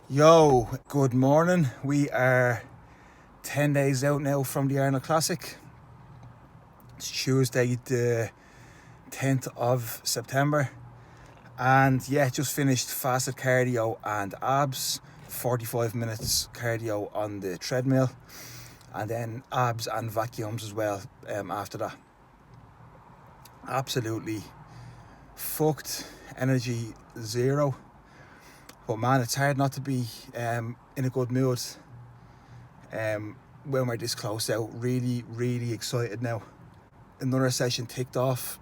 Yo, good morning. We are 10 days out now from the Arnold Classic. It's Tuesday, the 10th of September. And yeah, just finished fasted cardio and abs. 45 minutes cardio on the treadmill. And then abs and vacuums as well after that. Absolutely fucked. Energy zero. But man, it's hard not to be in a good mood when we're this close out. Really excited now. Another session ticked off,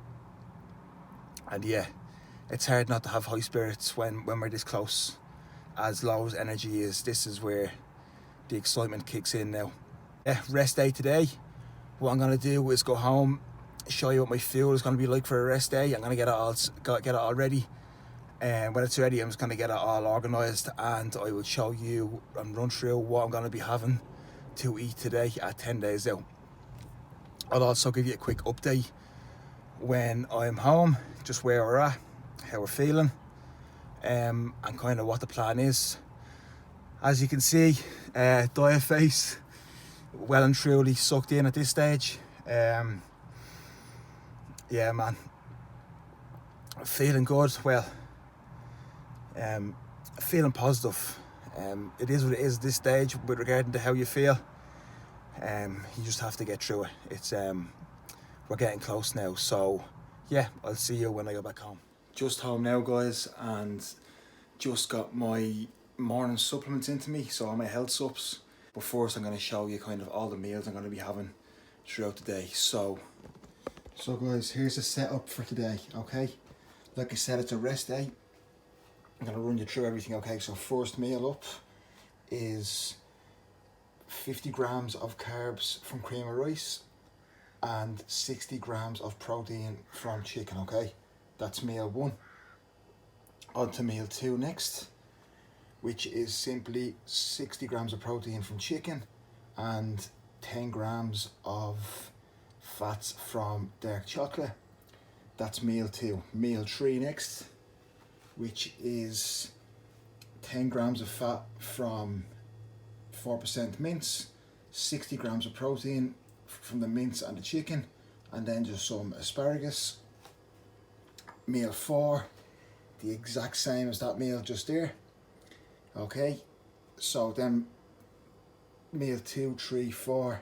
and yeah, it's hard not to have high spirits when we're this close. As low as energy is, this is where the excitement kicks in now. Yeah, rest day today. What I'm gonna do is go home, show you what my fuel is gonna be like for a rest day. I'm gonna get it all ready. And when it's ready, I'm just going to get it all organised, and I will show you and run through what I'm going to be having to eat today at 10 days out. I'll also give you a quick update when I'm home, just where we're at, how we're feeling, and kind of what the plan is. As you can see, diet face well and truly sucked in at this stage. Yeah, man, feeling good. Well, feeling positive. It is what it is at this stage with regard to how you feel. You just have to get through it. It's we're getting close now, so yeah, I'll see you when I go back home. Just home now, guys, and just got my morning supplements into me, so all my health subs. But first I'm going to show you kind of all the meals I'm going to be having throughout the day. So guys, here's the setup for today, okay? Like I said, it's a rest day. I'm going to run you through everything, okay? So first meal up is 50 grams of carbs from cream of rice and 60 grams of protein from chicken, okay? That's meal one. On to meal two next, which is simply 60 grams of protein from chicken and 10 grams of fats from dark chocolate. That's meal two. Meal three next, which is 10 grams of fat from 4% mince, 60 grams of protein from the mince and the chicken, and then just some asparagus. Meal four, the exact same as that meal just there. Okay, so then meal 2, 3, 4,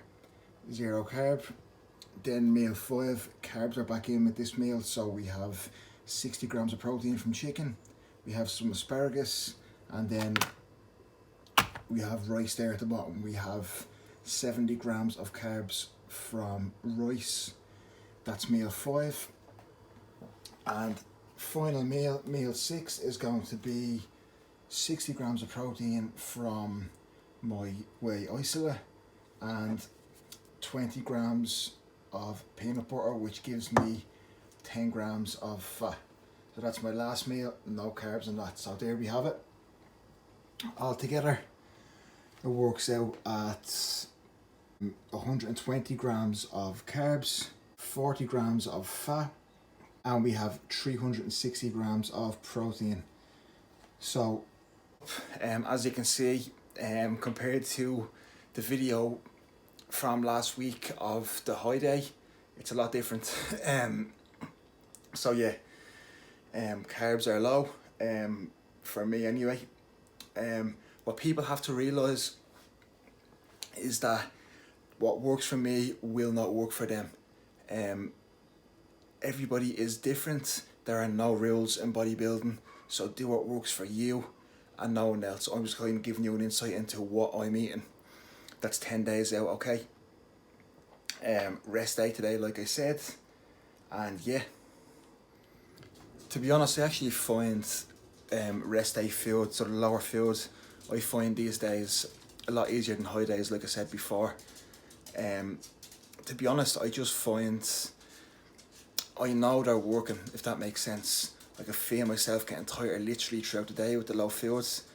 0 carb. Then meal 5, carbs are back in with this meal, so we have 60 grams of protein from chicken, we have some asparagus, and then we have rice there at the bottom. We have 70 grams of carbs from rice. That's meal 5. And final meal, meal 6, is going to be 60 grams of protein from my whey isolate and 20 grams of peanut butter, which gives me 10 grams of fat. So that's my last meal, no carbs and that. So there we have it. Altogether, it works out at 120 grams of carbs, 40 grams of fat, and we have 360 grams of protein. So, as you can see, compared to the video from last week of the high day, it's a lot different. So yeah, carbs are low, for me anyway. What people have to realise is that what works for me will not work for them. Everybody is different. There are no rules in bodybuilding, so do what works for you and no one else. I'm just kind of giving you an insight into what I'm eating. That's 10 days out, okay? Rest day today, like I said, and yeah, to be honest, I actually find rest day food, sort of lower food, I find these days a lot easier than high days, like I said before. To be honest, I just find I know they're working, if that makes sense. I can feel myself getting tired literally throughout the day with the low foods.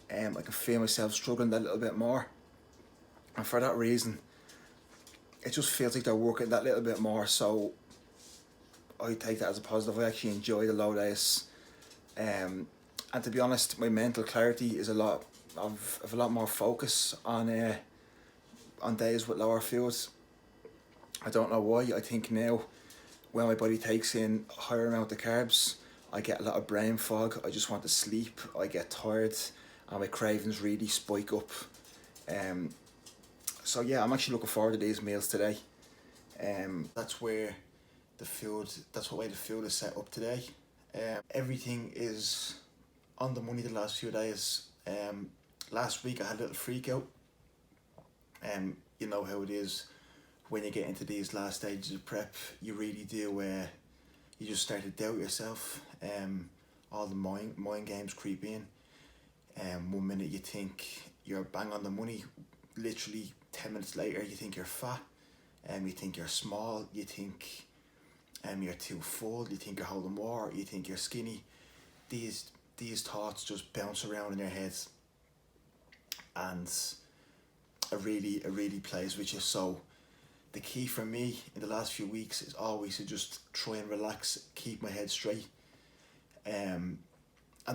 I can feel myself struggling a little bit more, and for that reason, it just feels like they're working that little bit more. So I take that as a positive. I actually enjoy the low days, and to be honest, my mental clarity is a lot I've a lot more focus on days with lower fuels. I don't know why. I think now when my body takes in higher amount of carbs, I get a lot of brain fog. I just want to sleep. I get tired, and my cravings really spike up. So yeah, I'm actually looking forward to these meals today. That's where that's what way the food is set up today. Everything is on the money the last few days. Last week I had a little freak out. You know how it is when you get into these last stages of prep. You really do. You just start to doubt yourself. All the mind games creep in. 1 minute you think you're bang on the money. Literally 10 minutes later you think you're fat. You think you're small. You think you're too full. You think you're holding water. You think you're skinny. These thoughts just bounce around in your head, and it really plays with you. So the key for me in the last few weeks is always to just try and relax, keep my head straight, and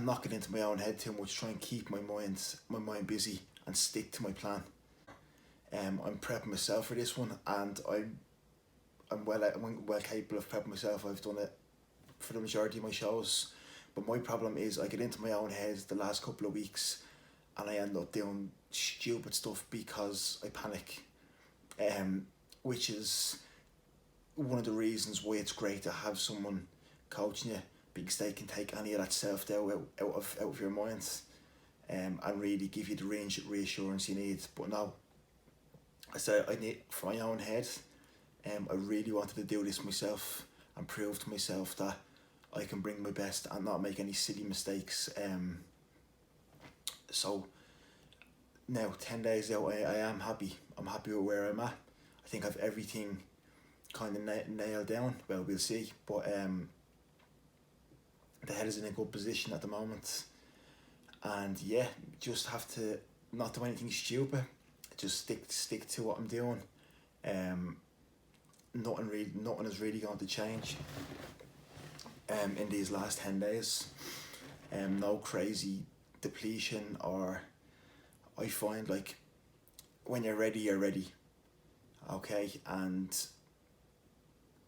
not get into my own head too much. Try and keep my mind busy and stick to my plan. I'm prepping myself for this one, and I'm well capable of prepping myself. I've done it for the majority of my shows, but my problem is I get into my own head the last couple of weeks, and I end up doing stupid stuff because I panic. Which is one of the reasons why it's great to have someone coaching you, because they can take any of that self-doubt out of your mind, and really give you the reassurance you need. But no, I said I need for my own head. I really wanted to do this myself and prove to myself that I can bring my best and not make any silly mistakes. So now 10 days out, I am happy. I'm happy with where I'm at. I think I've everything kind of nailed down. Well, we'll see. But the head is in a good position at the moment. And yeah, just have to not do anything stupid. Just stick to what I'm doing. Nothing is really going to change in these last 10 days. No crazy depletion, or I find like when you're ready, you're ready. Okay, and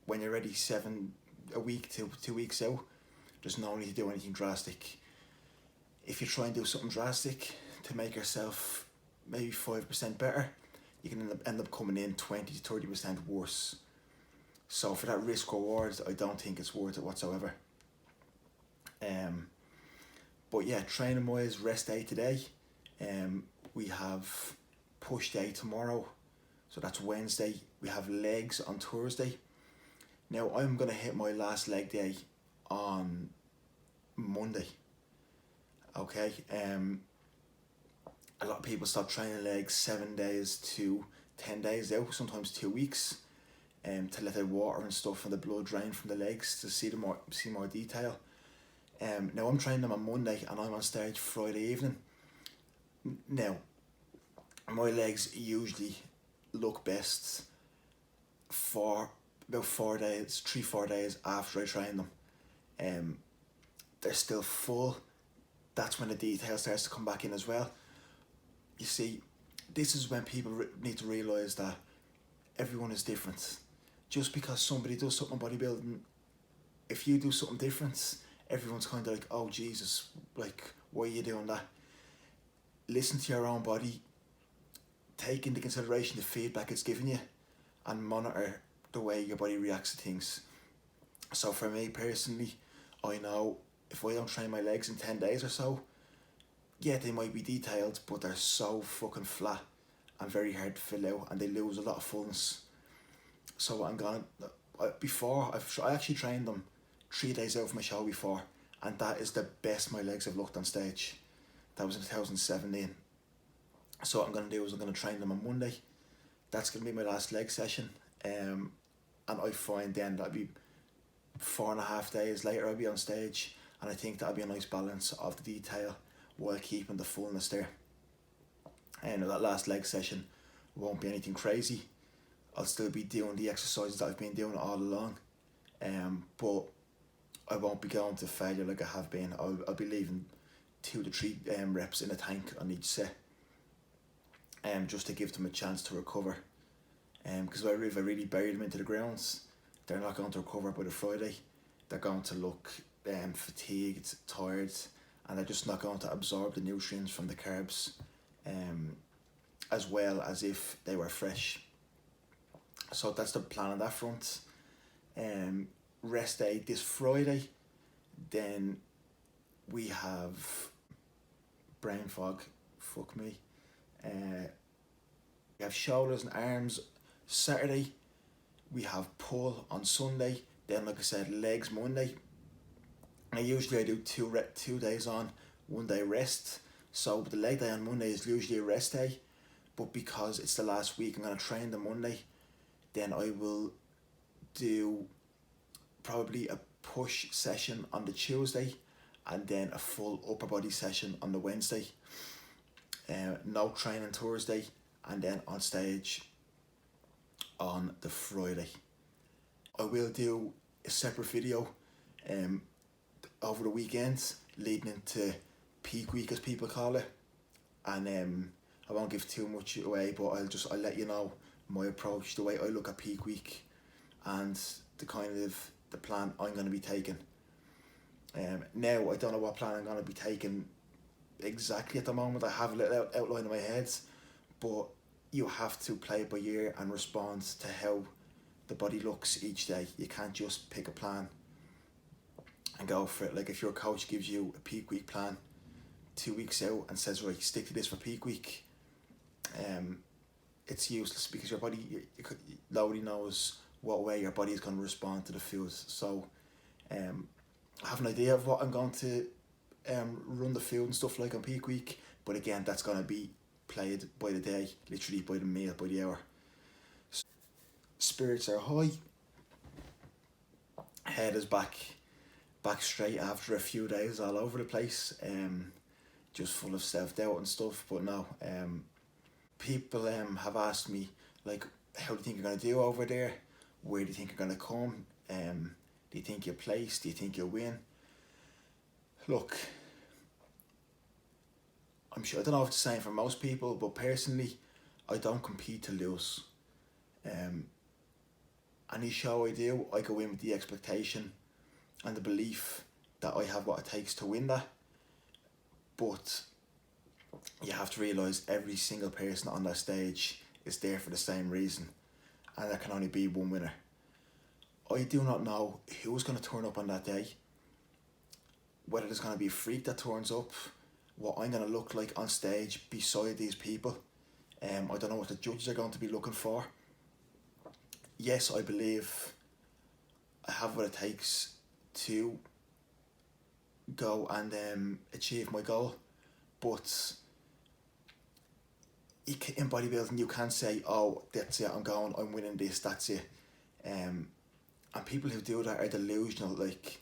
when you're ready a week to 2 weeks out, there's no need to do anything drastic. If you try and do something drastic to make yourself maybe 5% better, you can end up coming in 20 to 30% worse. So for that risk reward, I don't think it's worth it whatsoever. But yeah, training wise, rest day today. We have push day tomorrow, so that's Wednesday. We have legs on Thursday. Now I'm gonna hit my last leg day on Monday. Okay. A lot of people stop training legs 7 days to 10 days out, sometimes 2 weeks, to let the water and stuff and the blood drain from the legs to see more detail. Now I'm training them on Monday and I'm on stage Friday evening. Now, my legs usually look best for about 4 days after I train them. They're still full. That's when the detail starts to come back in as well. You see, this is when people need to realise that everyone is different. Just because somebody does something in bodybuilding, if you do something different, everyone's kind of like, oh Jesus, like, why are you doing that? Listen to your own body, take into consideration the feedback it's giving you, and monitor the way your body reacts to things. So for me personally, I know if I don't train my legs in 10 days or so, yeah, they might be detailed, but they're so fucking flat and very hard to fill out, and they lose a lot of fullness. So I actually trained them 3 days out of my show before, and that is the best my legs have looked on stage. That was in 2017. So what I'm going to do is I'm going to train them on Monday. That's going to be my last leg session. And I find then that'll be 4.5 days later I'll be on stage, and I think that'll be a nice balance of the detail while keeping the fullness there. And that last leg session won't be anything crazy. I'll still be doing the exercises that I've been doing all along, but I won't be going to failure like I have been. I'll be leaving 2 to 3 reps in a tank on each set, just to give them a chance to recover. Because if I really bury them into the grounds, they're not going to recover by the Friday. They're going to look fatigued, tired, and they're just not going to absorb the nutrients from the carbs as well as if they were fresh. So that's the plan on that front. Rest day this Friday, then we have brain fog, fuck me. We have shoulders and arms Saturday, we have pull on Sunday, then like I said, legs Monday. And usually I do 2 days on, 1 day rest. So the leg day on Monday is usually a rest day, but because it's the last week I'm going to train the Monday, then I will do probably a push session on the Tuesday and then a full upper body session on the Wednesday. No training Thursday, and then on stage on the Friday. I will do a separate video over the weekends leading into peak week, as people call it, and I won't give too much away, but I'll let you know my approach, the way I look at peak week, and the plan I'm going to be taking. Now I don't know what plan I'm going to be taking exactly at the moment. I have a little outline in my head, but you have to play it by ear and respond to how the body looks each day. You can't just pick a plan and go for it. Like if your coach gives you a peak week plan 2 weeks out and says, right, stick to this for peak week, it's useless, because your body, nobody knows what way your body is going to respond to the food. So I have an idea of what I'm going to run the food and stuff like on peak week, but again, that's going to be played by the day, literally by the meal, by the hour. Spirits are high, head is back straight after a few days all over the place, just full of self-doubt and stuff. But no, people have asked me, like, how do you think you're going to do over there? Where do you think you're going to come? Do you think you'll place? Do you think you'll win? Look, I'm sure, I don't know if it's the same for most people, but personally, I don't compete to lose. Any show I do, I go in with the expectation and the belief that I have what it takes to win that. But you have to realise every single person on that stage is there for the same reason, and there can only be one winner. I do not know who's going to turn up on that day, whether there's going to be a freak that turns up, what I'm going to look like on stage beside these people. I don't know what the judges are going to be looking for. Yes, I believe I have what it takes to go and achieve my goal, but in bodybuilding you can't say, oh, that's it, I'm winning this, that's it. And people who do that are delusional. Like,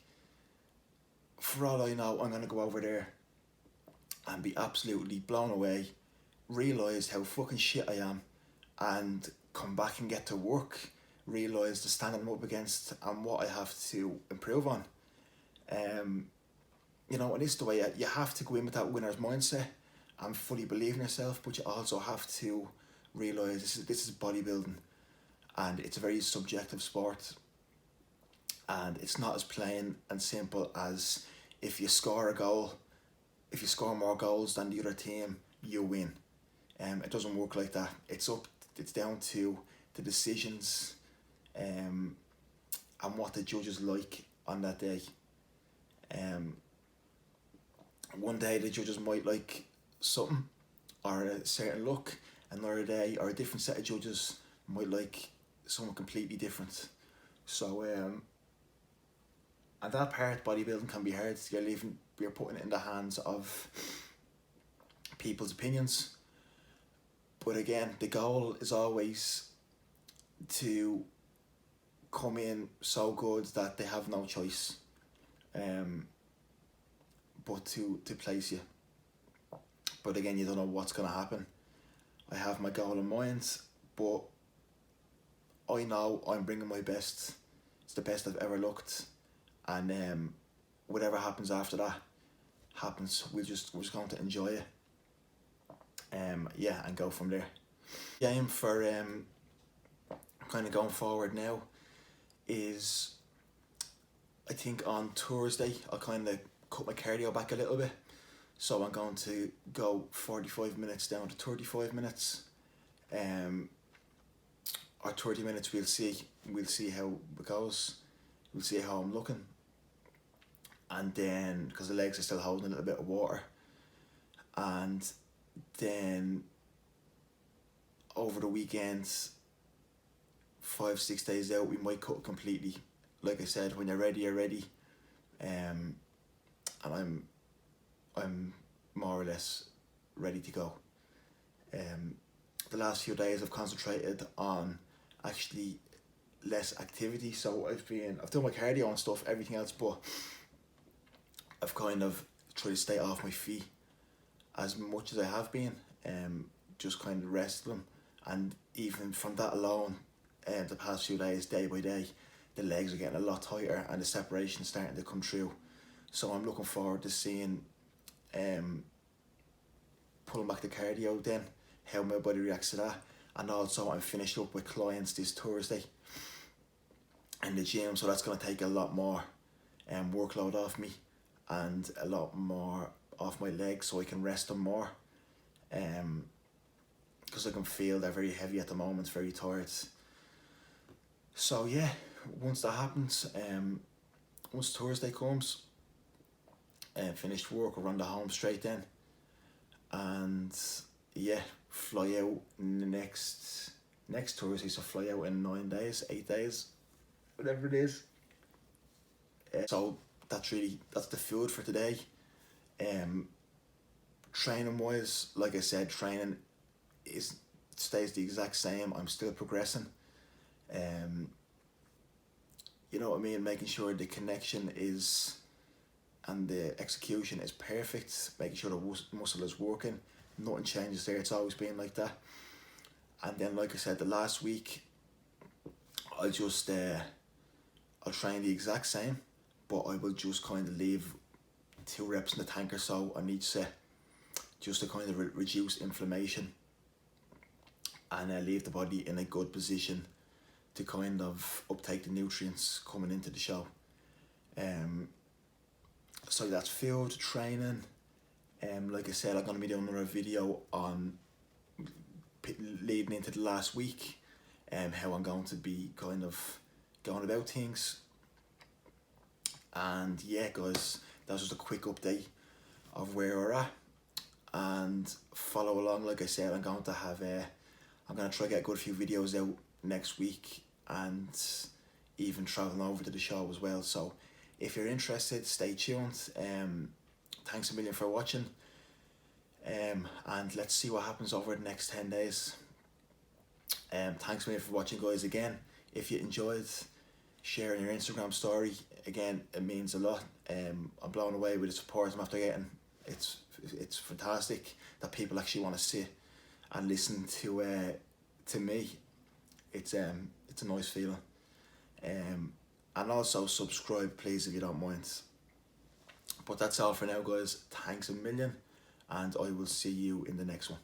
for all I know, I'm going to go over there and be absolutely blown away, realise how fucking shit I am, and come back and get to work, realise the standard I'm up against and what I have to improve on. You know, and it's the way you have to go in with that winner's mindset and fully believe in yourself, but you also have to realise this is bodybuilding, and it's a very subjective sport, and it's not as plain and simple as if you score a goal, if you score more goals than the other team, you win. It doesn't work like that. It's down to the decisions and what the judges like on that day. One day the judges might like something or a certain look, another day or a different set of judges might like something completely different. So and that part, bodybuilding can be hard. You're putting it in the hands of people's opinions. But again, the goal is always to come in so good that they have no choice but to place you. But again, you don't know what's going to happen. I have my goal in mind, but I know I'm bringing my best. It's the best I've ever looked, and whatever happens after that, happens, we're just going to enjoy it. Yeah, and go from there. Game for kind of going forward now is, I think on Thursday I'll kind of cut my cardio back a little bit. So I'm going to go 45 minutes down to 35 minutes. Or 30 minutes, we'll see how it goes. We'll see how I'm looking. And then, because the legs are still holding a little bit of water. And then over the weekends, 5-6 days out, we might cut completely. Like I said, when you're ready, you're ready. And I'm more or less ready to go. The last few days I've concentrated on actually less activity, so I've done my cardio and stuff, everything else, but I've kind of tried to stay off my feet as much as I have been, just kind of rest them. And even from that alone, the past few days, day by day, the legs are getting a lot tighter and the separation is starting to come through. So I'm looking forward to seeing pulling back the cardio then, how my body reacts to that. And also I'm finished up with clients this Thursday in the gym, so that's going to take a lot more workload off me and a lot more off my legs, so I can rest them more, because I can feel they're very heavy at the moment, very tired. So yeah, once that happens, once Thursday comes, finished work, I'll run the home straight then, and yeah, fly out next Thursday. So fly out in 9 days, 8 days, whatever it is. So that's the food for today. Training wise, like I said, training stays the exact same. I'm still progressing. You know what I mean, making sure the connection is and the execution is perfect, making sure the muscle is working, nothing changes there, it's always been like that. And then, like I said, the last week I'll just I'll train the exact same, but I will just kind of leave 2 reps in the tank or so on each set, just to kind of reduce inflammation and leave the body in a good position to kind of uptake the nutrients coming into the show. So that's field training. Like I said, I'm going to be doing another video on leading into the last week, how I'm going to be kind of going about things. And yeah guys, that's just a quick update of where we're at, and follow along. Like I said, I'm going to try to get a good few videos out next week, and even traveling over to the show as well. So if you're interested, stay tuned. Thanks a million for watching, and let's see what happens over the next 10 days. Thanks a million for watching, guys. Again, if you enjoyed, sharing your Instagram story, again, it means a lot. I'm blown away with the support I'm after getting. It's fantastic that people actually want to sit and listen to me. It's a nice feeling. And also subscribe, please, if you don't mind. But that's all for now, guys. Thanks a million, and I will see you in the next one.